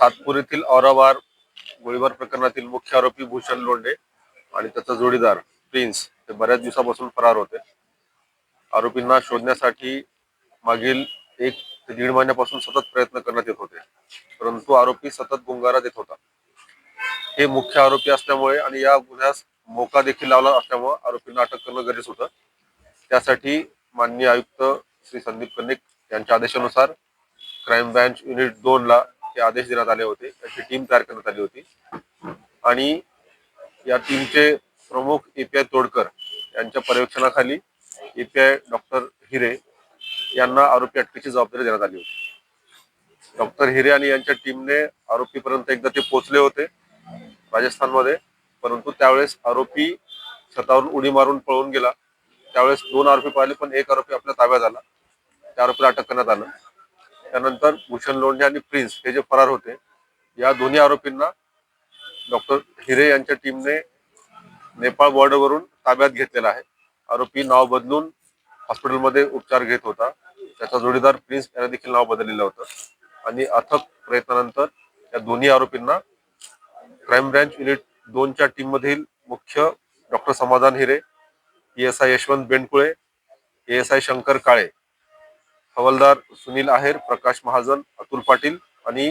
सातपूर येथील औराबाद गोळीबार प्रकरणातील मुख्य आरोपी भूषण लोंढे आणि त्याचा जोडीदार प्रिन्स हे बऱ्याच दिवसापासून फरार होते. आरोपींना शोधण्यासाठी मागील 1 ते 1.5 महिन्यापासून सतत प्रयत्न करण्यात येत होते, परंतु आरोपी सतत गुंगारा देत होता. हे मुख्य आरोपी असल्यामुळे आणि या गुन्ह्यास मोका देखील लावला असल्यामुळे आरोपींना अटक करणं गरजेचं होतं. त्यासाठी माननीय आयुक्त श्री संदीप कर्णिक यांच्या आदेशानुसार क्राईम ब्रांच युनिट 2 ला हे आदेश देण्यात आले होते. त्याची टीम तयार करण्यात आली होती आणि या टीमचे प्रमुख एपीआय तोडकर यांच्या पर्यवेक्षणाखाली एपीआय डॉक्टर हिरे यांना आरोपी अटकेची जबाबदारी देण्यात आली होती. डॉक्टर हिरे आणि यांच्या टीमने आरोपीपर्यंत एकदा ते पोहोचले होते राजस्थानमध्ये, परंतु त्यावेळेस आरोपी छतावरून उडी मारून पळून गेला. त्यावेळेस 2 आरोपी पाहिले, पण एक आरोपी आपल्या ताब्यात आला. त्या आरोपीला अटक करण्यात आलं. त्यानंतर भूषण लोंढे आणि प्रिन्स हे जे फरार होते, या दोन्ही आरोपींना डॉक्टर हिरे यांच्या टीमने नेपाळ बॉर्डरवरून ताब्यात घेतलेला आहे. आरोपी नाव बदलून हॉस्पिटलमध्ये उपचार घेत होता. त्याचा जोडीदार प्रिन्स याने देखील नाव बदललेलं होतं आणि अथक प्रयत्नानंतर या दोन्ही आरोपींना क्राईम ब्रांच युनिट 2 च्या टीम मधील मुख्य डॉक्टर समाधान हिरे, एएसआय यशवंत बेंडकुळे, एएसआय शंकर काळे, हवालदार सुनील आहेर, प्रकाश महाजन, अतुल पाटील आणि